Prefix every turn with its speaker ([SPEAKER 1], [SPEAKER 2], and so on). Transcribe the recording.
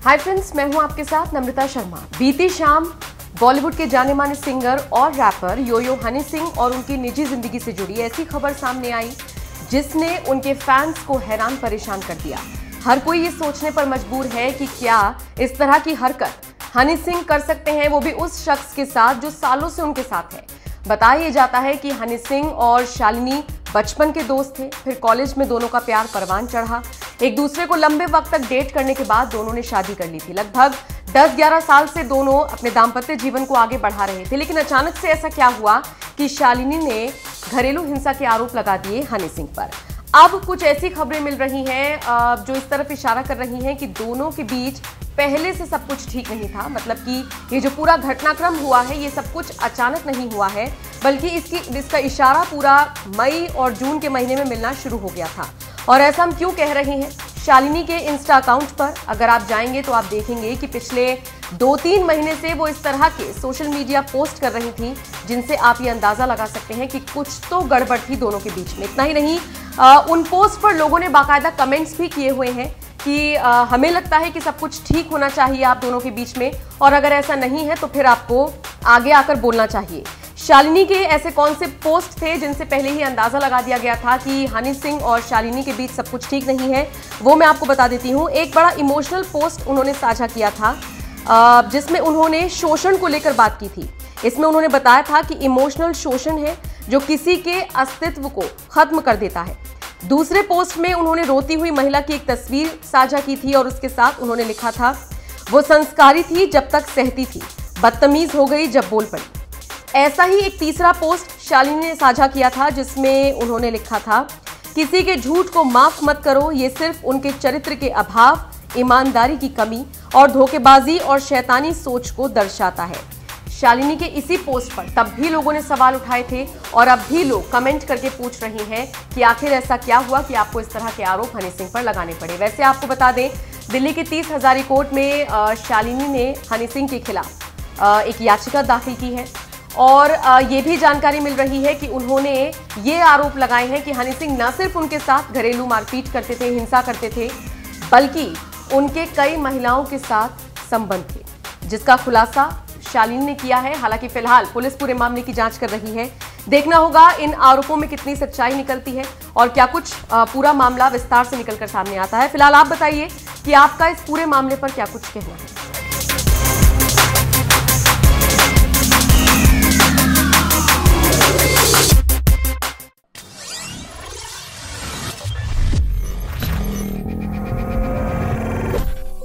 [SPEAKER 1] Hi friends, मैं हूं आपके साथ नम्रता शर्मा। बीती शाम बॉलीवुड के जाने माने सिंगर और रैपर यो-यो हनी सिंह और उनकी निजी जिंदगी से जुड़ी ऐसी खबर सामने आई जिसने उनके फैंस को हैरान परेशान कर दिया। हर कोई ये सोचने पर मजबूर है कि क्या इस तरह की हरकत हनी सिंह कर सकते हैं, वो भी उस शख्स के साथ जो सालों से उनके साथ है। बताया जाता है कि हनी सिंह और शालिनी बचपन के दोस्त थे, फिर कॉलेज में दोनों का प्यार परवान चढ़ा। एक दूसरे को लंबे वक्त तक डेट करने के बाद दोनों ने शादी कर ली थी। लगभग 10-11 साल से दोनों अपने दाम्पत्य जीवन को आगे बढ़ा रहे थे, लेकिन अचानक से ऐसा क्या हुआ कि शालिनी ने घरेलू हिंसा के आरोप लगा दिए हनी सिंह पर। अब कुछ ऐसी खबरें मिल रही हैं जो इस तरफ इशारा कर रही हैं कि दोनों के बीच पहले से सब कुछ ठीक नहीं था। मतलब कि ये जो पूरा घटनाक्रम हुआ है ये सब कुछ अचानक नहीं हुआ है, बल्कि इसका इशारा पूरा मई और जून के महीने में मिलना शुरू हो गया था। और ऐसा हम क्यों कह रहे हैं? शालिनी के इंस्टा अकाउंट पर अगर आप जाएंगे तो आप देखेंगे कि पिछले 2-3 महीने से वो इस तरह के सोशल मीडिया पोस्ट कर रही थी जिनसे आप ये अंदाजा लगा सकते हैं कि कुछ तो गड़बड़ थी दोनों के बीच में। इतना ही नहीं, उन पोस्ट पर लोगों ने बाकायदा कमेंट्स भी किए हुए हैं कि हमें लगता है कि सब कुछ ठीक होना चाहिए आप दोनों के बीच में, और अगर ऐसा नहीं है तो फिर आपको आगे आकर बोलना चाहिए। शालिनी के ऐसे कौन से पोस्ट थे जिनसे पहले ही अंदाजा लगा दिया गया था कि हनी सिंह और शालिनी के बीच सब कुछ ठीक नहीं है, वो मैं आपको बता देती हूँ। एक बड़ा इमोशनल पोस्ट उन्होंने साझा किया था जिसमें उन्होंने शोषण को लेकर बात की थी। इसमें उन्होंने बताया था कि इमोशनल शोषण है जो किसी के अस्तित्व को खत्म कर देता है। दूसरे पोस्ट में उन्होंने रोती हुई महिला की एक तस्वीर साझा की थी और उसके साथ उन्होंने लिखा था, वो संस्कारी थी जब तक सहती थी, बदतमीज हो गई जब बोल पड़ी। ऐसा ही एक तीसरा पोस्ट शालिनी ने साझा किया था जिसमें उन्होंने लिखा था, किसी के झूठ को माफ मत करो, ये सिर्फ उनके चरित्र के अभाव, ईमानदारी की कमी और धोखेबाजी और शैतानी सोच को दर्शाता है। शालिनी के इसी पोस्ट पर तब भी लोगों ने सवाल उठाए थे और अब भी लोग कमेंट करके पूछ रहे हैं कि आखिर ऐसा क्या हुआ कि आपको इस तरह के आरोप हनी सिंह पर लगाने पड़े। वैसे आपको बता दें, दिल्ली की 30 हजारी कोर्ट में शालिनी ने हनी सिंह के खिलाफ एक याचिका दाखिल की है और ये भी जानकारी मिल रही है कि उन्होंने ये आरोप लगाए हैं कि हनी सिंह न सिर्फ उनके साथ घरेलू मारपीट करते थे, हिंसा करते थे, बल्कि उनके कई महिलाओं के साथ संबंध थे, जिसका खुलासा शालिनी ने किया है। हालांकि फिलहाल पुलिस पूरे मामले की जांच कर रही है। देखना होगा इन आरोपों में कितनी सच्चाई निकलती है और क्या कुछ पूरा मामला विस्तार से निकलकर सामने आता है। फिलहाल आप बताइए कि आपका इस पूरे मामले पर क्या कुछ कहना है।